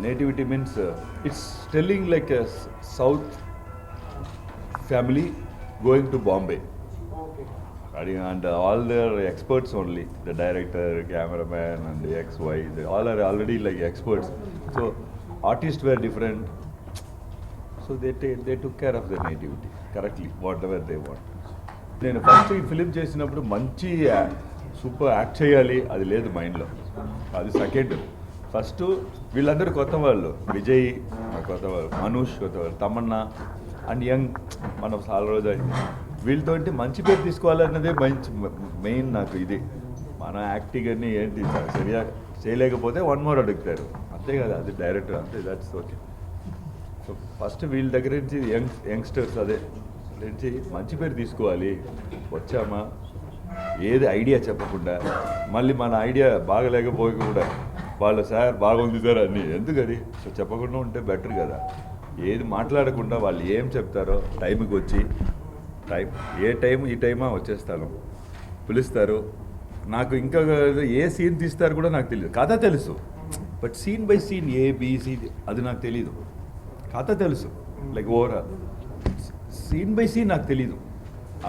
Nativity means it's telling like a south family going to Bombay. And all their experts only, the director, cameraman and the XY, they all are already like experts. So artists were different, so they took care of their nativity correctly, whatever they want. నేను first ఈ film చేసినప్పుడు మంచి super act చేయాలి అది లేదు మైండ్లో, అది second. First వీళ్ళందరూ కొత్త వాళ్ళు, విజయ్ కొత్త వాళ్ళు, మనూష్ కొత్త వాళ్ళు, తమన్నా అండ్ యంగ్ మనం చాలా రోజు అయింది. వీళ్ళతో మంచి పేరు తీసుకోవాలన్నదే మంచి మెయిన్ నాకు ఇది. మన యాక్టింగ్ అన్నీ ఏంటి సరిగా చేయలేకపోతే వన్ మోర్ అడుగుతారు, అంతే కదా, అది డైరెక్టర్ అంతే, దట్స్ ఓకే. సో ఫస్ట్ వీళ్ళ దగ్గర నుంచి యంగ్స్టర్స్ అదే నుంచి మంచి పేరు తీసుకోవాలి. వచ్చామా ఏది ఐడియా చెప్పకుండా, మళ్ళీ మన ఐడియా బాగలేకపోకుండా వాళ్ళు సార్ బాగుంది సార్ అని ఎందుకది, సో చెప్పకుండా ఉంటే బెటర్ కదా. ఏది మాట్లాడకుండా వాళ్ళు ఏం చెప్తారో టైంకి వచ్చి, ఏ టైం ఈ టైమా వచ్చేస్తాను, పిలుస్తారు. నాకు ఇంకా ఏ సీన్ తీస్తారు కూడా నాకు తెలియదు, కథ తెలుసు but scene by scene ABC అది నాకు తెలీదు. కథ తెలుసు like overall, scene by scene నాకు తెలీదు.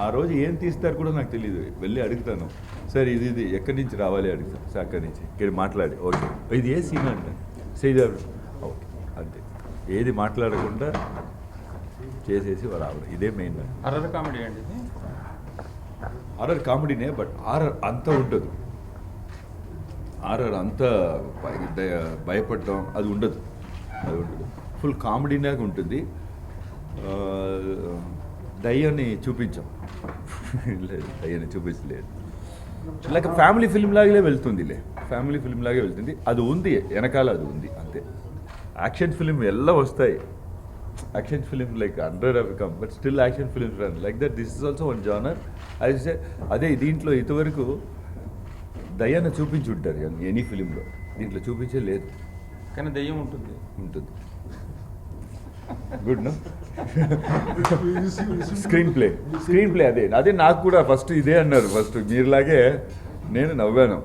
ఆ రోజు ఏం తీస్తారు కూడా నాకు తెలియదు. వెళ్ళి అడుగుతాను, సార్ ఇది ఎక్కడి నుంచి రావాలి అడుగుతాను, సార్ అక్కడి నుంచి ఇక్కడ మాట్లాడి ఓకే ఇది ఏ సీన్ అంటే శ్రీదేవి ఓకే అంతే. ఏది మాట్లాడకుండా చేసేసి రావాలి, ఇదే మెయిన్. హర్రర్ కామెడీ అండి ఇది? హారర్ కామెడీనే, బట్ హారర్ అంత ఉండదు. హారర్ అంత భయపడటం అది ఉండదు, ఫుల్ కామెడీలాగా ఉంటుంది. దయ్యాన్ని చూపించాం లేదు, దయ్యాన్ని చూపించలేదు. లైక్ ఫ్యామిలీ ఫిల్మ్ లాగే వెళ్తుందిలే, ఫ్యామిలీ ఫిల్మ్ లాగే వెళ్తుంది. అది ఉంది వెనకాల, అది ఉంది అంతే. యాక్షన్ ఫిల్మ్ ఎలా వస్తాయి, action film like 100 have come, but still action films run like that. This is also one genre. I say అదే దీంట్లో ఇంతవరకు దయ్యాన్ని చూపించుంటారు ఎనీ ఫిలింలో, దీంట్లో చూపించే లేదు, కానీ దయ్యం ఉంటుంది. Good no. స్క్రీన్ ప్లే అదే నాకు కూడా ఫస్ట్ ఇదే అన్నారు. ఫస్ట్ మీరులాగే నేను నవ్వాను,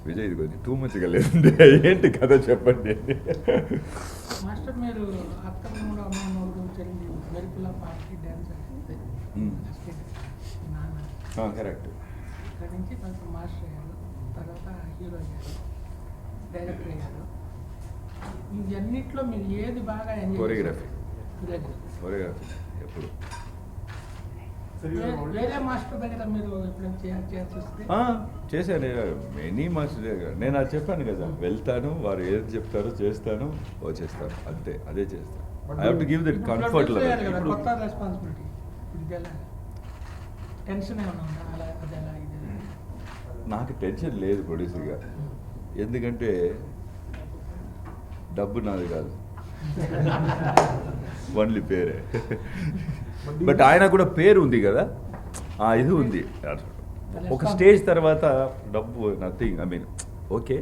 విజయ్ ఇది కొంచెం టూ మచ్గా లేదండి, ఏంటి కథ చెప్పండి. మాస్టర్ మీరు అత్తమ్మ అమ్మమ్మడు చెల్లి వెలుపుల పార్టీ డ్యాన్స్ నాన్న కరెక్ట్. ఇక్కడ నుంచి కొంచెం మాస్టర్ అయ్యారు, తర్వాత హీరో అయ్యారు, డైరెక్టర్ అయ్యారు. ఇవన్నిట్లో మీరు ఏది బాగా ఎంజాయ్? కొరియోగ్రఫీ ఎప్పుడు వేరే మాస్టర్ దగ్గర మీరు ఎప్పుడైనా చేయాల్సి వస్తే? చేశాను మెనీ మాస్టర్ దగ్గర. నేను అది చెప్పాను కదా, వెళ్తాను, వారు ఏది చెప్తారో చేస్తాను, వచ్చేస్తాను అంతే, అదే చేస్తాను. I have to give that comfort level. కొత్త రెస్పాన్సిబిలిటీ టెన్షన్ ఏమైనా ఉందా? అలా అది ఎలా ఇది? నాకు టెన్షన్ లేదు ప్రొడ్యూసర్గా, ఎందుకంటే డబ్బు నాది కాదు, ఓన్లీ పేరే. బట్ ఆయన కూడా పేరు ఉంది కదా, ఇది ఉంది. ఒక స్టేజ్ తర్వాత డబ్బు నథింగ్, ఐ మీన్ ఓకే.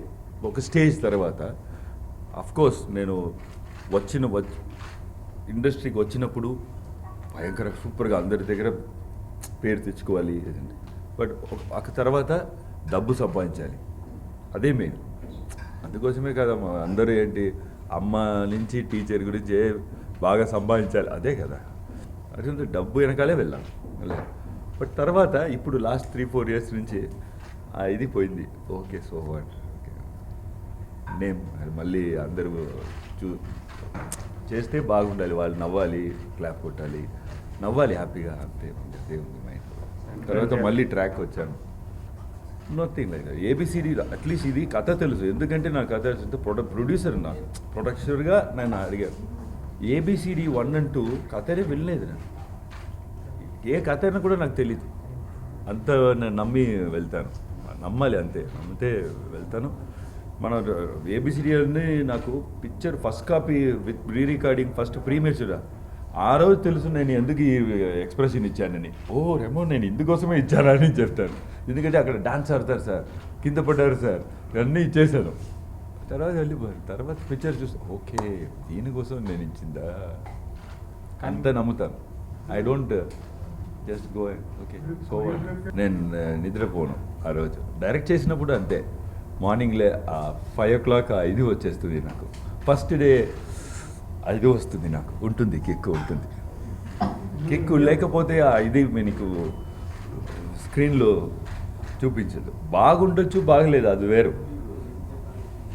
ఒక స్టేజ్ తర్వాత అఫ్కోర్స్ నేను ఇండస్ట్రీకి వచ్చినప్పుడు భయంకర సూపర్గా అందరి దగ్గర పేరు తెచ్చుకోవాలి, బట్ ఒక తర్వాత డబ్బు సంపాదించాలి, అదే మెయిన్. అందుకోసమే కదా అందరూ ఏంటి అమ్మ నుంచి టీచర్ గురించి బాగా సంపాదించాలి, అదే కదా. అదే డబ్బు వెనకాలే వెళ్ళాం. బట్ తర్వాత ఇప్పుడు లాస్ట్ 3-4 years నుంచి ఇది పోయింది. Okay so what, okay name మళ్ళీ అందరూ చేస్తే బాగుండాలి, వాళ్ళు నవ్వాలి, క్లాప్ కొట్టాలి, నవ్వాలి హ్యాపీగా, అంతే అదే ఉంది మైండ్. తర్వాత మళ్ళీ ట్రాక్ వచ్చాను, నథింగ్ లైక్ ఏబిసిడి. అట్లీస్ట్ ఇది కథ తెలుసు, ఎందుకంటే నాకు కథ తెలుసు. ప్రొడ్యూసర్ నాకు ప్రొడక్టర్గా నేను అడిగాను. ఏబిసిడి 1 and 2 కథనే వెళ్ళలేదు, నేను ఏ కథ అయినా కూడా నాకు తెలీదు. అంత నేను నమ్మి వెళ్తాను, నమ్మాలి అంతే, నమ్మితే వెళ్తాను. మన ఏబిసిడి అని నాకు picture first copy with pre recording first premiere చూడ ఆ రోజు తెలుసు నేను ఎందుకు ఈ ఎక్స్ప్రెషన్ ఇచ్చానని. ఓ రేమో నేను ఇందుకోసమే ఇచ్చానని చెప్తాను, ఎందుకంటే అక్కడ డాన్స్ ఆడతారు సార్, కింద పడ్డారు సార్, అన్నీ ఇచ్చేసాను. తర్వాత వెళ్ళిపోయారు. తర్వాత పిక్చర్ చూస్తే ఓకే దీనికోసం నేను ఇచ్చిందా, అంత నమ్ముతాను. I don't just go okay so. నేను నిద్రపోను ఆ రోజు. డైరెక్ట్ చేసినప్పుడు అంతే, మార్నింగ్లే 5 o'clock ఇది వచ్చేస్తుంది నాకు. ఫస్ట్ డే అది వస్తుంది, నాకు ఉంటుంది, కిక్ ఉంటుంది. కిక్ లేకపోతే ఇది మీకు స్క్రీన్లో చూపించదు. బాగుండొచ్చు, బాగలేదు, అది వేరు.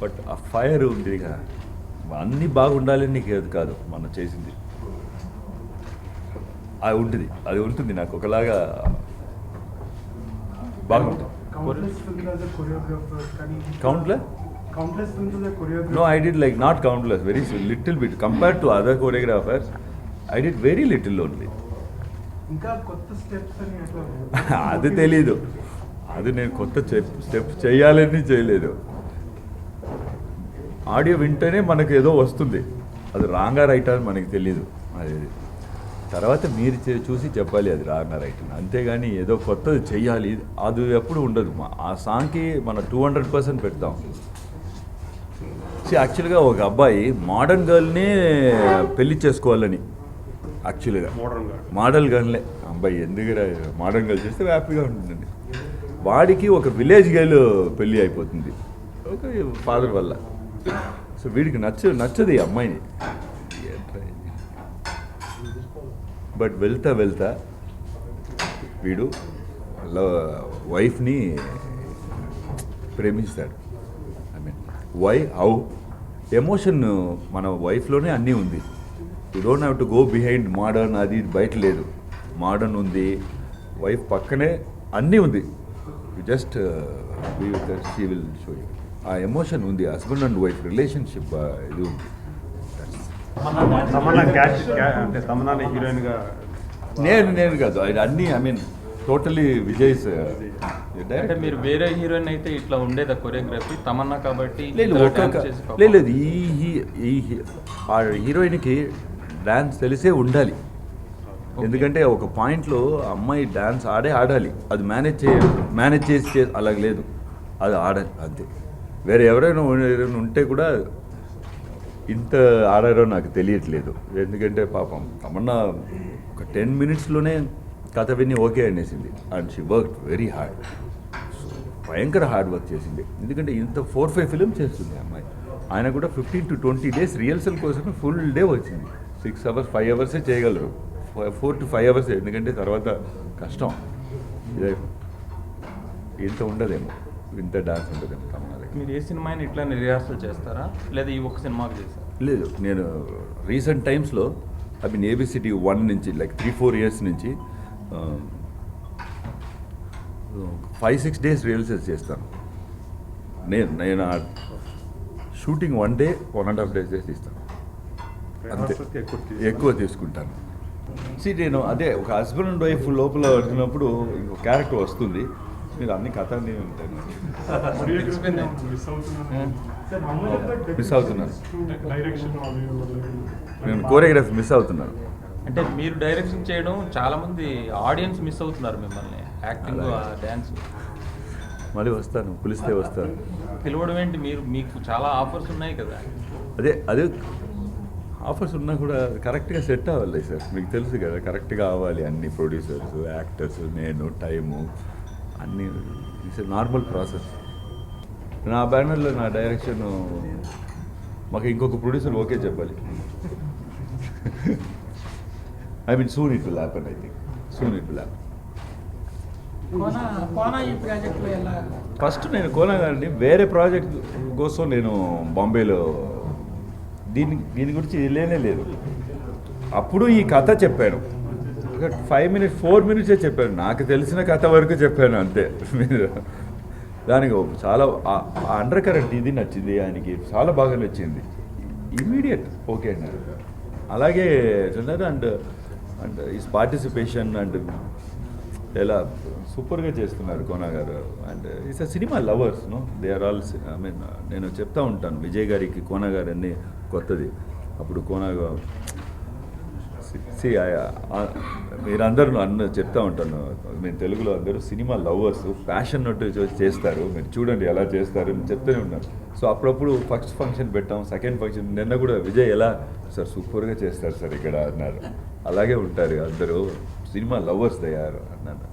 బట్ ఆ ఫైర్ ఉంది కదా, అన్నీ బాగుండాలని నీకు ఏది కాదు మనం చేసింది. అది ఉంటుంది నాకు ఒకలాగా బాగుంటుంది. Countless films as a choreographer. No, I did like not countless, very little bit. Compared to other choreographers, I did very little only. ఇంకా కొత్త స్టెప్స్ అని అట్లా అది తెలీదు, అది నేను కొత్త స్టెప్ చేయాలని చేయలేదు. ఆడియో వింటేనే మనకు ఏదో వస్తుంది, అది రాంగా రైట్ అని మనకి తెలీదు. అది తర్వాత మీరు చూసి చెప్పాలి అది రాంగా రైట్ అని. అంతేగాని ఏదో కొత్తది చెయ్యాలి అది ఎప్పుడు ఉండదు. ఆ సాంగ్కి మనం 200% పెడతాం. యాక్చువల్గా ఒక అబ్బాయి మోడర్న్ గర్ల్ని పెళ్లి చేసుకోవాలని, యాక్చువల్గా మోడల్ గర్ల్నే అబ్బాయి ఎందుకు మోడర్న్ గర్ల్ చేస్తే హ్యాపీగా ఉంటుందండి. వాడికి ఒక విలేజ్ గర్ల్ పెళ్ళి అయిపోతుంది ఒక ఫాదర్ వల్ల. సో వీడికి నచ్చదు ఈ అమ్మాయిని. బట్ వెళ్తా వీడు వైఫ్ని ప్రేమిస్తాడు. ఐ మీన్ హౌ ఎమోషన్ మన వైఫ్లోనే అన్నీ ఉంది. You don't have to go behind modern, అది బయట లేదు. మోడర్న్ ఉంది, వైఫ్ పక్కనే అన్నీ ఉంది. You just be with that, she will show you. ఆ ఎమోషన్ ఉంది, హస్బెండ్ అండ్ వైఫ్ రిలేషన్షిప్ ఇది ఉంది. తమన్నా హీరోయిన్గా నేను కాదు, అది అన్నీ ఐ మీన్ టోటలీ విజయ్స్. అంటే మీరు వేరే హీరోయిన్ అయితే ఇట్లా ఉండేదా కొరియోగ్రఫీ? తమన్నా కాబట్టి లేదు లేదు, ఈ ఆ హీరోయిన్కి డ్యాన్స్ తెలిసే ఉండాలి. ఎందుకంటే ఒక పాయింట్లో అమ్మాయి డ్యాన్స్ ఆడాలి, అది మేనేజ్ చేసి అలాగ లేదు, అది ఆడాలి అంతే. వేరే ఎవరైనా ఉంటే కూడా ఇంత ఆడారో నాకు తెలియట్లేదు. ఎందుకంటే పాపం తమన్నా ఒక 10 minutesలోనే కథ విని ఓకే అనేసింది. And she work very hard, భయంకర హార్డ్ వర్క్ చేసింది. ఎందుకంటే ఇంత 4-5 ఫిల్మ్ చేస్తుంది అమ్మాయి. ఆయన కూడా 15 to 20 days రిహర్సల్ కోసం ఫుల్ డే వచ్చింది. 6 hours 5 hours చేయగలరు, 4 to 5 hours. ఎందుకంటే తర్వాత కష్టం, ఇదే ఇంత ఉండదేమో, ఇంత డాన్స్ ఉండదేమో తమన్నా. మీరు ఏ సినిమాని ఇట్లా రిహార్సల్ చేస్తారా, లేదా ఈ ఒక్క సినిమాకి చేస్తారా? లేదు, నేను రీసెంట్ టైమ్స్లో ఐ మీన్ ఏబిసిటీ 1 నుంచి లైక్ 3-4 years నుంచి 5-6 days రిహర్సల్స్ చేస్తాను. నేను ఆ షూటింగ్ 1 day 1.5 days తీస్తాను అంతే, ఎక్కువ తీసుకుంటాను. నేను అదే ఒక హస్బెండ్ అండ్ వైఫ్ లోపల వచ్చినప్పుడు ఇంకో క్యారెక్టర్ వస్తుంది, మీరు అన్ని కథ అన్నీ ఉంటాయి. మిస్ అవుతున్నాను, నేను కోరియోగ్రఫీ మిస్ అవుతున్నాను. అంటే మీరు డైరెక్షన్ చేయడం చాలా మంది ఆడియన్స్ మిస్ అవుతున్నారు మిమ్మల్ని, యాక్టింగ్, డ్యాన్స్. మళ్ళీ వస్తాను, పిలిస్తే వస్తాను. పిలవడం ఏంటి, మీకు చాలా ఆఫర్స్ ఉన్నాయి కదా. అదే ఆఫర్స్ ఉన్నా కూడా కరెక్ట్గా సెట్ అవ్వాలి సార్, మీకు తెలుసు కదా, కరెక్ట్గా అవ్వాలి. అన్ని ప్రొడ్యూసర్స్, యాక్టర్స్, నేను, టైము అన్నీ. It's normal process. నా బ్యానర్లో నా డైరెక్షన్ మాకు ఇంకొక ప్రొడ్యూసర్ ఓకే చెప్పాలి. I mean soon it will happen, I think soon it will happen. ఈ ప్రాజెక్ట్లో ఎలా? ఫస్ట్ నేను కోనా గారిని వేరే ప్రాజెక్ట్ కోసం నేను బాంబేలో దీని గురించి లేనే లేదు. అప్పుడు ఈ కథ చెప్పాను, 5 minutes 4 minutes చెప్పాను, నాకు తెలిసిన కథ వరకు చెప్పాను అంతే. మీరు దానికి చాలా అండర్ కరెంట్ ఇది నచ్చింది ఆయనకి, చాలా బాగా నచ్చింది. ఇమీడియట్ ఓకే అన్నారు. అలాగే చూన్నారు. అండ్ ఈస్ పార్టిసిపేషన్ అండ్ ఎలా సూపర్గా చేస్తున్నారు Kona garu. And is a cinema lovers, no they are all. I mean నేను చెప్తా ఉంటాను విజయ్ గారికి కోనా గారు అన్నీ కొత్తది. అప్పుడు కోనా మీరందరూ చెప్తా ఉంటాను, మేము తెలుగులో అందరూ సినిమా లవర్స్, ప్యాషన్ చేస్తారు, మీరు చూడండి ఎలా చేస్తారు అని చెప్తూనే ఉన్నాను. సో అప్పుడప్పుడు ఫస్ట్ ఫంక్షన్ పెట్టాం, సెకండ్ ఫంక్షన్ నిన్న కూడా విజయ్ ఎలా సార్ సూపర్గా చేస్తారు సార్ ఇక్కడ అన్నారు. అలాగే ఉంటారు అందరూ, సినిమా లవర్స్ తయారు అన్నాను.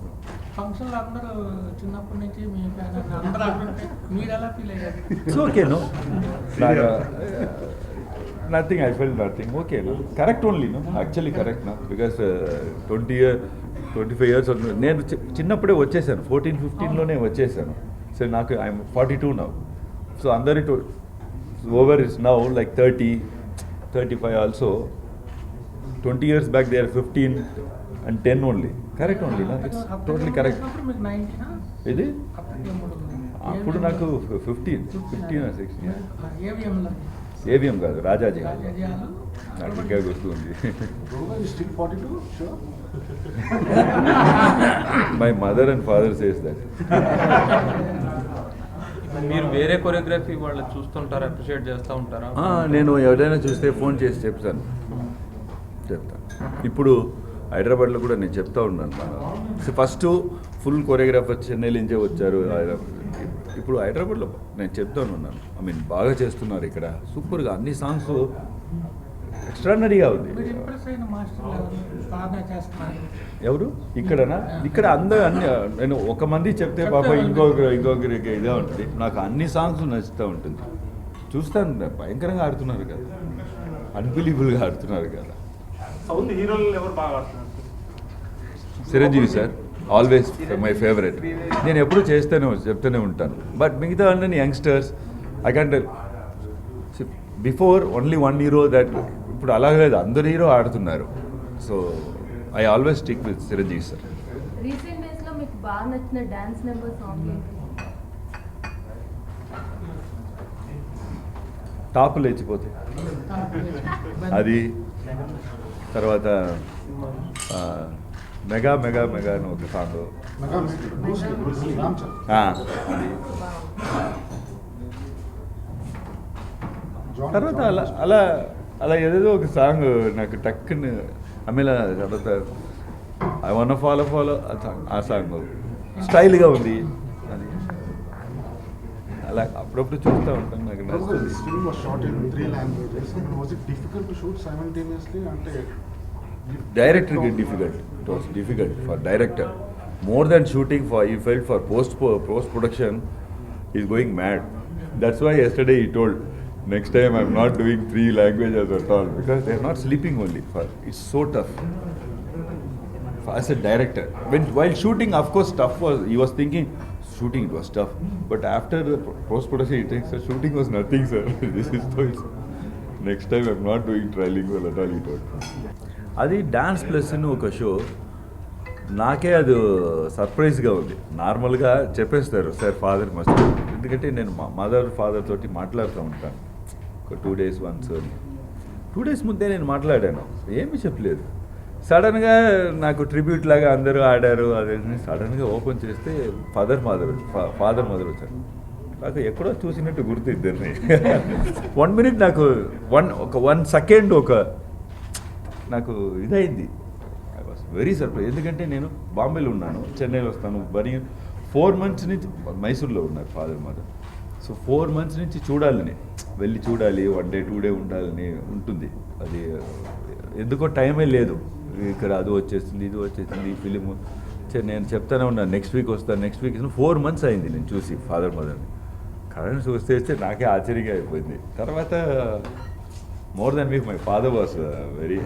ఫంక్షన్లో అందరూ చిన్నప్పటి నుంచి మీ అందరూ మీరు ఎలా ఫీల్ అయ్యారు? It's okay, no nothing, I felt nothing. Okay, no? Correct only, no? Actually correct, no? Because 25 years నేను చిన్నప్పుడే వచ్చేసాను, 14-15లోనే వచ్చేసాను. సో నాకు ఐఎమ్ 42 నౌ. సో అందరి over is now like 30-35 also. 20 years back they are 15 and 10 only. Correct only, no? It's totally correct. మీకు 90 ఇది అప్పటికే 3 అప్పుడు నాకు 15 or 16. ఏవిఎంలో ఏవిఎం కాదు, రాజాజీ. రాజాజీయాలు నాకు ఇంకా గుర్తుంది. Still 42 sure. My mother and father says that. మీరు వేరే కొరియోగ్రఫీ వాళ్ళు చూస్తుంటారా, అప్రిషియేట్ చేస్తూ ఉంటారా? నేను ఎవరైనా చూస్తే ఫోన్ చేసి చెప్తాను. ఇప్పుడు హైదరాబాద్లో కూడా నేను చెప్తా ఉన్నాను. ఫస్ట్ ఫుల్ కొరియోగ్రాఫర్ చెన్నై నుంచే వచ్చారు. ఇప్పుడు హైదరాబాద్లో నేను చెప్తా ఉన్నాను, ఐ మీన్ బాగా చేస్తున్నారు ఇక్కడ, సూపర్గా అన్ని సాంగ్స్ ఎక్స్ట్రాడినరీగా ఉంది. మీరు ఇంప్రెస్ అయిన మాస్టర్లు బాగా చేస్తున్నారు. ఎవరు ఇక్కడనా? ఇక్కడ అందరూ అన్ని నేను ఒక మంది చెప్తే పాప ఇంకొకరికి ఇదే ఉంటుంది. నాకు అన్ని సాంగ్స్ నచ్చుతూ ఉంటుంది. చూస్తాను, భయంకరంగా ఆడుతున్నారు కదా, అన్బిలీవబుల్గా ఆడుతున్నారు కదా. సౌండ్ హీరోలు ఎవరు బాగా ఆడుతున్నారు? Chiranjeevi sir always my favourite. నేను ఎప్పుడు చెప్తూనే ఉంటాను. బట్ మిగతా అన్ని youngsters I can tell before only one hero that. ఇప్పుడు అలాగే లేదు, అందరు హీరో ఆడుతున్నారు. So I always stick with Chiranjeevi sir. Recent days లో మీకు బాగా నచ్చిన డాన్స్ నెంబర్ సాంగ్ ఏంటి? టాప్ లేచిపోతే అది, తర్వాత మెగా మెగా మెగా అని ఒక సాంగ్, అది. తర్వాత అలా అలా అలా ఏదేదో ఒక సాంగ్ నాకు టక్కుని అమిలా తర్వాత ఐ వన్ ఫాలో ఆ సాంగ్ స్టైల్గా ఉంది. అది అలా అప్పుడప్పుడు చూస్తూ ఉంటాను, నాకు నచ్చుతుంది. Film was shot in 3 languages. Was it difficult to shoot simultaneously? అంటే డైరెక్టర్కి difficult, it was difficult for director more than shooting. For he felt for post production is going mad. That's why yesterday he told next time I'm not doing 3 languages at all because they are not sleeping only. For it's so tough as a director. While shooting, of course, he was thinking shooting it was tough, but after the post production he thinks sir, shooting was nothing sir. This is so next time I'm not doing trilingual at all, he told. అది dance plus అని ఒక show, నాకే అది సర్ప్రైజ్గా ఉంది. నార్మల్గా చెప్పేస్తారు sir father must, ఎందుకంటే నేను మా మదర్ ఫాదర్ తోటి మాట్లాడుతూ ఉంటాను ఒక 2 days once. 2 days ముందే నేను మాట్లాడాను, ఏమీ చెప్పలేదు. సడన్గా నాకు ట్రిబ్యూట్ లాగా అందరూ ఆడారు. అదే సడన్గా ఓపెన్ చేస్తే ఫాదర్ మదర్ వచ్చారు. నాకు ఎక్కడో చూసినట్టు గుర్తు ఇద్దరిని. 1 minute నాకు 1 second నాకు ఇదైంది. I was very surprise. ఎందుకంటే నేను బాంబేలో ఉన్నాను, చెన్నైలో వస్తాను. 4 months నుంచి మైసూర్లో ఉన్నారు ఫాదర్ మదర్. సో 4 months నుంచి వెళ్ళి చూడాలి, 1 day 2 day ఉండాలని ఉంటుంది. అది ఎందుకో టైమే లేదు. ఇక్కడ అది వచ్చేస్తుంది, ఇది వచ్చేసింది, ఈ ఫిలిము. నేను చెప్తానే ఉన్నాను నెక్స్ట్ వీక్ వస్తాను, నెక్స్ట్ వీక్. 4 months అయింది నేను చూసి ఫాదర్ మదర్ని. కరెంట్ వస్తే నాకే ఆశ్చర్యంగా అయిపోయింది. తర్వాత more than week my father was very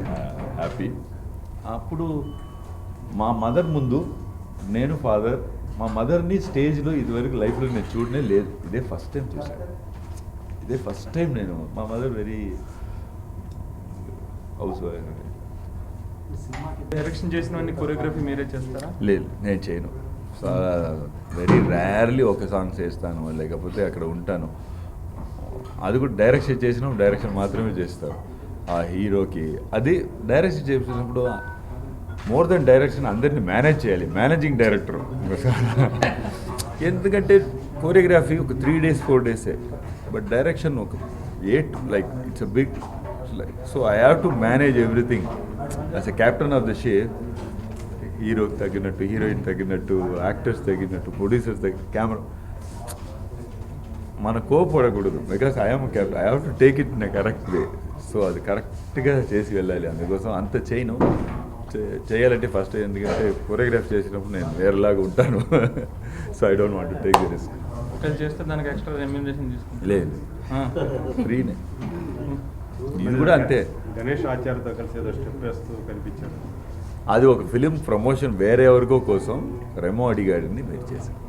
happy. అప్పుడు మా మదర్ ముందు నేను ఫాదర్, మా మదర్ని స్టేజ్లో ఇదివరకు లైఫ్లో నేను చూడనే లేదు. ఇదే ఫస్ట్ టైం చూశాను. ఇదే ఫస్ట్ టైం నేను. మా mother very house wife. Direction చేసినవన్నీ కొరియోగ్రఫీ మీరే చేస్తారా? లేదు, నేను చేయను. వెరీ రేర్లీ ఒక సాంగ్ చేస్తాను, లేకపోతే అక్కడ ఉంటాను. అది కూడా డైరెక్షన్ మాత్రమే చేస్తాను ఆ హీరోకి. అది డైరెక్షన్ చేసినప్పుడు మోర్ దెన్ డైరెక్షన్ అందరినీ మేనేజ్ చేయాలి, మేనేజింగ్ డైరెక్టర్. ఎందుకంటే కొరియోగ్రఫీ ఒక 3 days 4 days, బట్ డైరెక్షన్ ఒక 8, like it's a big. So I have to manage everything as a captain of the ship. హీరోకి తగ్గినట్టు, హీరోయిన్ తగ్గినట్టు, యాక్టర్స్ తగ్గినట్టు, ప్రొడ్యూసర్స్ కెమెరా. మన కోపడకూడదు, because I'm captain. I have to take it in a correct way. So అది కరెక్ట్గా చేసి వెళ్ళాలి. అందుకోసం అంత చేయను. చేయాలంటే ఫస్ట్, ఎందుకంటే కొరియోగ్రాఫ్ చేసినప్పుడు నేను వేరేలాగా ఉంటాను. So I don't want to take the risk. ఒకవేళ చేస్తే దానికి ఎక్స్ట్రా రెమ్యూనరేషన్ తీసుకుంటారు? లేదు, ఫ్రీనే. ఇది కూడా అంతే. గణేష్ ఆచార్యతో కలిసి ఏదో స్టెప్ వేస్తూ కనిపించారు. అది ఒక ఫిలిం ప్రమోషన్ వేరే ఎవరికో కోసం రెమో అడిగాడని మీరు చేశారు.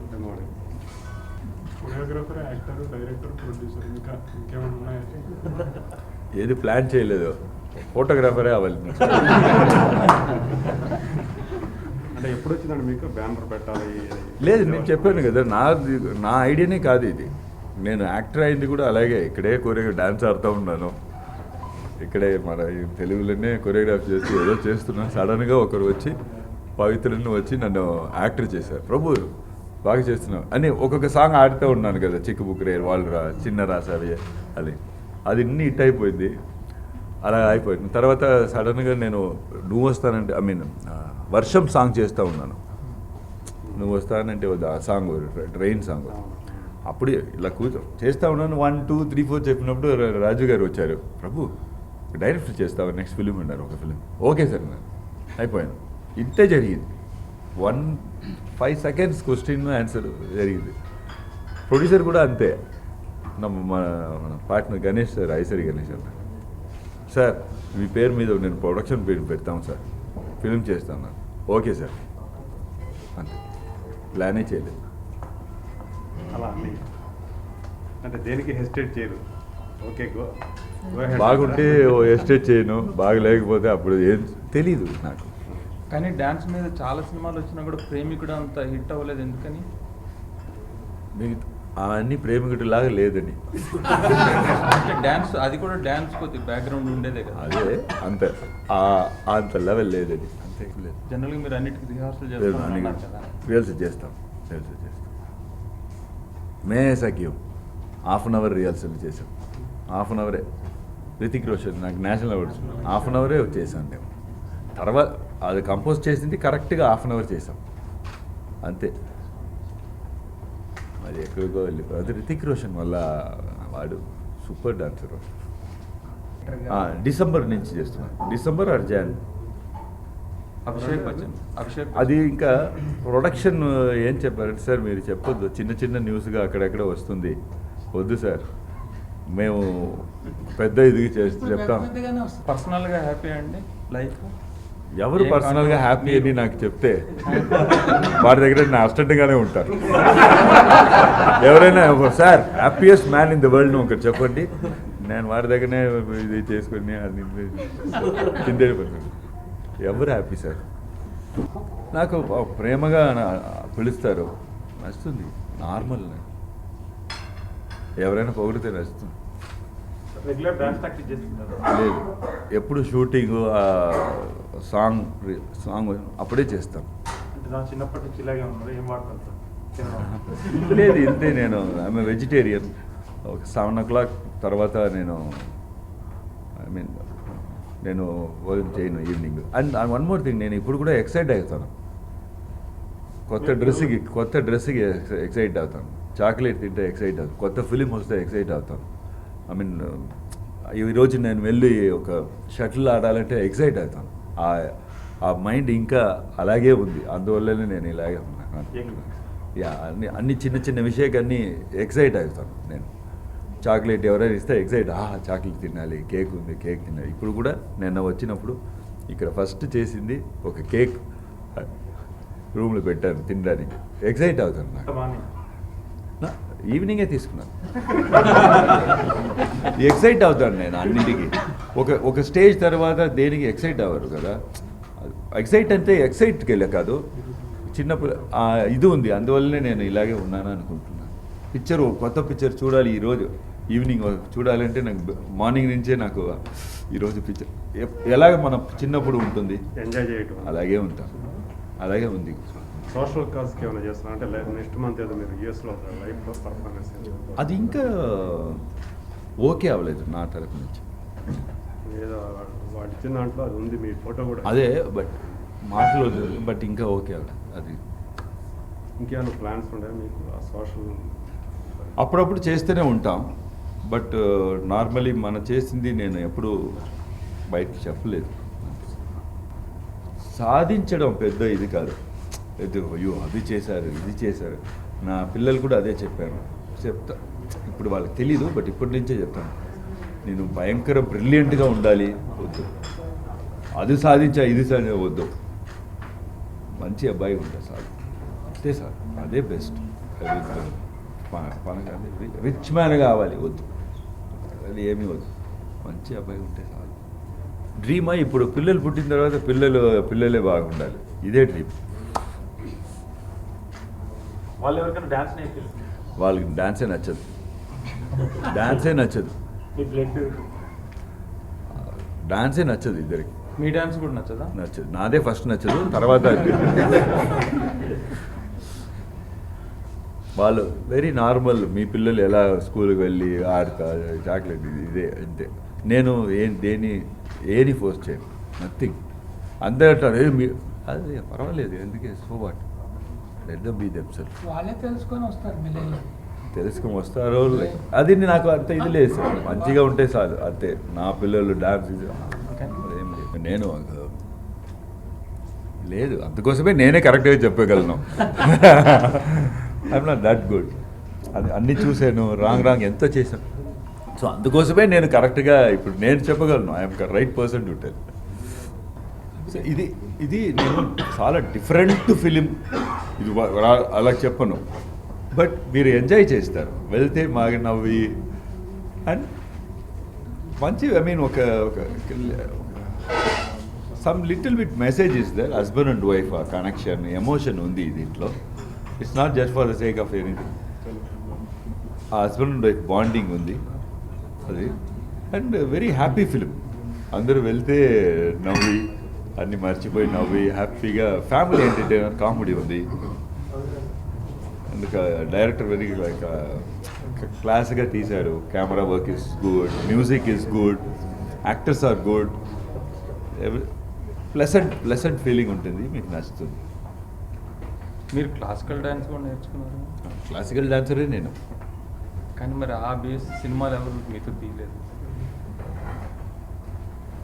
కొరియోగ్రాఫర్, యాక్టర్, డైరెక్టర్, ప్రొడ్యూసర్ ఇంకా ఇంకేమైనా ఉన్నాయా? ఏది ప్లాన్ చేయలేదు, ఫోటోగ్రాఫరే అవ్వాలి. అంటే ఎప్పుడు వచ్చిందండి మీకు బ్యానర్ పెట్టాలి? లేదు, నేను చెప్పాను కదా, నా ఐడియానే కాదు ఇది. నేను యాక్టర్ అయింది కూడా అలాగే, ఇక్కడే డాన్స్ ఆడుతూ ఉన్నాను, ఇక్కడే మన తెలుగులోనే కొరియోగ్రాఫ్ చేసి ఏదో చేస్తున్నాను. సడన్గా ఒకరు వచ్చి పవిత్రను వచ్చి నన్ను యాక్టర్ చేశారు. ప్రభు బాగా చేస్తున్నావు అని ఒక్కొక్క సాంగ్ ఆడుతూ ఉన్నాను కదా, చిక్కుబుక్రే వాళ్ళు చిన్న రాసావి అది ఇన్ని హిట్ అయిపోయింది. అలా అయిపోయింది. తర్వాత సడన్గా నేను నువ్వు వస్తానంటే వర్షం సాంగ్ చేస్తూ ఉన్నాను. నువ్వు వస్తానంటే ఆ సాంగ్ ట్రైన్ సాంగ్, అప్పుడే ఇలా చేస్తూ ఉన్నాను. 1, 2, 3, 4 చెప్పినప్పుడు రాజు గారు వచ్చారు. ప్రభు డైరెక్ట్ చేస్తావా, నెక్స్ట్ ఫిలిం అన్నారు. ఒక ఫిలిం ఓకే సార్ నేను అయిపోయాను. ఇంతే జరిగింది. 5 seconds క్వశ్చన్ ఆన్సర్ జరిగింది. ప్రొడ్యూసర్ కూడా అంతే. మన పార్ట్నర్ గణేష్ సార్, ఐసరి గణేష్ అన్న, సార్ మీ పేరు మీద నేను ప్రొడక్షన్ పేరు పెడతాం సార్, ఫిలిం చేస్తాను. ఓకే సార్ అంతే, ప్లానే చేయలేదు. అలా అన్ని అంటే దేనికి హెసిటేట్ చేయరు. ఓకే బాగుంటే ఎస్టేట్ చేయను, బాగలేకపోతే అప్పుడు ఏం తెలీదు నాకు. కానీ డ్యాన్స్ మీద చాలా సినిమాలు వచ్చినా కూడా ప్రేమికుడు అంత హిట్ అవ్వలేదు, ఎందుకని? మిగతా అవన్నీ ప్రేమికుడిలాగా లేదని. అంటే డ్యాన్స్, అది కూడా డ్యాన్స్ కొద్దిగా బ్యాక్గ్రౌండ్ ఉండేదే కదా. అదే అంత అంత లెవెల్ లేదని, అంతే లేదు. జనరల్గా మీరు అన్నిటికీ రిహార్సల్ చేస్తున్నారు కదా. రిహర్సల్ చేస్తాం. మే సఖ్యం హాఫ్ అన్ అవర్ రిహర్సల్ చేసాం. హాఫ్ అన్ అవరే. రితిక్ రోషన్ నాకు నేషనల్ అవార్డ్స్, హాఫ్ అన్ అవరే చేసాం మేము. తర్వాత అది కంపోజ్ చేసింది కరెక్ట్గా హాఫ్ అన్ అవర్ చేసాం అంతే. అది ఎక్కడికో వెళ్ళిపో. అది రితిక్ రోషన్ వల్ల, వాడు సూపర్ డాన్సర్. డిసెంబర్ నుంచి చేస్తున్నాను, December or Jan. Abhishek Bachchan అది ఇంకా ప్రొడక్షన్ ఏం చెప్పారంటే, సార్ మీరు చెప్పొద్దు, చిన్న న్యూస్గా అక్కడెక్కడ వస్తుంది, వద్దు సార్, మేము పెద్ద ఇది చెప్తాం. పర్సనల్గా హ్యాపీ అండి లైఫ్? ఎవరు పర్సనల్గా హ్యాపీ అని నాకు చెప్తే వారి దగ్గర నా అసిస్టెంట్గానే ఉంటారు. ఎవరైనా sir happiest man in the world ఒకటి చెప్పండి, నేను వారి దగ్గరనే ఇది చేసుకుని అది కిందే ఎవరు హ్యాపీ సార్? నాకు ప్రేమగా పిలుస్తారు, నచ్చుతుంది, నార్మల్. ఎవరైనా పొగిడితే నచ్చుతుంది. రెగ్యులర్ డాన్స్ ప్రాక్టీస్ చేస్తుంటారు? లేదు, ఎప్పుడు షూటింగ్ సాంగ్ అప్పుడే చేస్తాం. అంటే నా చిన్నప్పటి నుంచి ఇలాగే ఉన్నారు, ఏం వాడతారు? లేదు, ఇంతే. నేను ఐఎమ్ వెజిటేరియన్. ఒక 7 o'clock తర్వాత నేను నేను వర్క్ చేయను ఈవినింగ్. అండ్ 1 more thing, నేను ఇప్పుడు కూడా ఎక్సైట్ అవుతాను. కొత్త డ్రెస్కి ఎక్సైట్ అవుతాను. చాక్లెట్ తింటే ఎక్సైట్ అవుతాను. కొత్త ఫిలిం వస్తే ఎక్సైట్ అవుతాను. ఈరోజు నేను వెళ్ళి ఒక షటిల్ ఆడాలంటే ఎక్సైట్ అవుతాను. ఆ మైండ్ ఇంకా అలాగే ఉంది, అందువల్లనే నేను ఇలాగే ఉన్నాను. అన్ని చిన్న విషయాలన్నీ ఎక్సైట్ అవుతాను నేను. చాక్లెట్ ఎవరైనా ఇస్తే ఎక్సైట్, చాక్లెట్ తినాలి, కేక్ ఉంది, కేక్ తినాలి. ఇప్పుడు కూడా నిన్న వచ్చినప్పుడు ఇక్కడ ఫస్ట్ చేసింది ఒక కేక్ రూమ్లో పెట్టాను తినడానికి. ఎక్సైట్ అవుతాను. నాకు ఈవినింగే తీసుకున్నాను. ఎక్సైట్ అవుతాను నేను అన్నింటికి. ఒక స్టేజ్ తర్వాత దేనికి ఎక్సైట్ అవ్వరు కదా. ఎక్సైట్ అంటే ఎక్సైట్కి వెళ్ళే కాదు, చిన్నప్పుడు ఇది ఉంది, అందువల్లనే నేను ఇలాగే ఉన్నాను అనుకుంటున్నాను. కొత్త పిక్చర్ చూడాలి ఈరోజు ఈవినింగ్ చూడాలంటే నాకు మార్నింగ్ నుంచే నాకు ఈరోజు పిక్చర్ ఎలాగ మన చిన్నప్పుడు ఉంటుంది ఎంజాయ్ చేయటం అలాగే ఉంటాను, అలాగే ఉంది. సోషల్ కాజ్కి ఏమైనా చేస్తున్నా అంటే నెక్స్ట్ మంత్ ఏదో మీరు యూఎస్లో లైఫ్లో పర్ఫార్మెన్స్ అది ఇంకా ఓకే అవ్వలేదు నా తరపు నుంచి. ఏదో వాడు ఇచ్చిన దాంట్లో అది ఉంది, మీ ఫోటో కూడా అదే, బట్ మాటలో బట్ ఇంకా ఓకే అవ్వలేదు. అది ఇంకేమైనా ప్లాన్స్ ఉండే మీకు ఆ సోషల్? అప్పుడప్పుడు చేస్తూనే ఉంటాం, బట్ నార్మలీ మనం చేసింది నేను ఎప్పుడూ బయటకు చెప్పలేదు. సాధించడం పెద్ద ఇది కాదు, అయ్యో అది చేశారు ఇది చేశారు. నా పిల్లలు కూడా అదే చెప్తా. ఇప్పుడు వాళ్ళకి తెలీదు, బట్ ఇప్పటి నుంచే చెప్తాను. నేను భయంకర బ్రిలియంట్గా ఉండాలి వద్దు, అది సాధించా ఇది సాధించా వద్దు, మంచి అబ్బాయి ఉంటే సార్ అంతే సార్, అదే బెస్ట్. రిచ్ మ్యాన్ కావాలి వద్దు, అది ఏమీ వద్దు, మంచి అబ్బాయి ఉంటే చాలు. డ్రీమా ఇప్పుడు పిల్లలు పుట్టిన తర్వాత పిల్లలే బాగుండాలి, ఇదే డ్రీమ్. వాళ్ళు ఎవరికైనా డాన్స్ నేర్పారు? వాళ్ళకి డాన్సే నచ్చదు, డాన్సే నచ్చదు, మీ బ్లడ్ డాన్సే నచ్చదు ఇద్దరికి. మీ డాన్స్ కూడా నచ్చదా? నచ్చదు, నాదే ఫస్ట్ నచ్చదు, తర్వాత వాళ్ళు వెరీ నార్మల్. మీ పిల్లలు ఎలా స్కూల్కి వెళ్ళి ఆడతా చాక్లెట్ ఇదే అంతే. నేను ఏని ఫోర్స్ చేయను, నథింగ్. అందరూ అంటారు అదే పర్వాలేదు, ఎందుకే so what, let them be themself. వాళ్ళే తెలుసుకొని వస్తారు మిల్లెల్లో. తెలుసుకొని వస్తారో అది నాకు అంత ఇది లేదు సార్, మంచిగా ఉంటే చాలు అంతే. నా పిల్లలు డాన్స్ ఏం లేదు, నేను లేదు, అందుకోసమే నేనే కరెక్ట్గా చెప్పగలను. ఐఎమ్ నాట్ దట్ గుడ్, అది అన్నీ చూశాను, రాంగ్ ఎంత చేశాను. సో అందుకోసమే నేను కరెక్ట్గా ఇప్పుడు నేను చెప్పగలను, I'm right person to tell. So ఇది నేను చాలా డిఫరెంట్ ఫిలిం, ఇది అలా చెప్పను, బట్ మీరు ఎంజాయ్ చేస్తారు వెళ్తే మాకు నవ్వి. అండ్ మంచి ఐ మీన్ ఒక some little bit message is there, husband and wife ఆ కనెక్షన్, ఎమోషన్ ఉంది దీంట్లో. It's not just for the sake of anything. ఆ హస్బెండ్ అండ్ వైఫ్ బాండింగ్ ఉంది అది, అండ్ వెరీ హ్యాపీ ఫిలిం. అందరూ వెళ్తే నవ్వి అన్నీ మర్చిపోయి నవ్వి హ్యాపీగా, ఫ్యామిలీ ఎంటర్టైనర్, కామెడీ ఉంది. అందుక డైరెక్టర్ వెరీ లైక్ క్లాస్గా తీశారు. Camera work is good, music is good, actors are good, pleasant feeling ఉంటుంది, మీకు నచ్చుతుంది. మీరు క్లాసికల్ డాన్స్ కూడా నేర్చుకున్నారు, క్లాసికల్ డాన్సరే నేను. కానీ మరి ఆ బేస్ సినిమాలు ఎవరు మీతో తీయలేదు.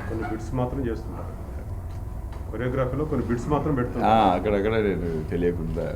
కొన్ని బిట్స్ మాత్రం చేస్తున్నారు కొరియోగ్రఫీలో, కొన్ని బిట్స్ మాత్రం పెడుతున్నారు. అక్కడక్కడ నేను తెలియకుండా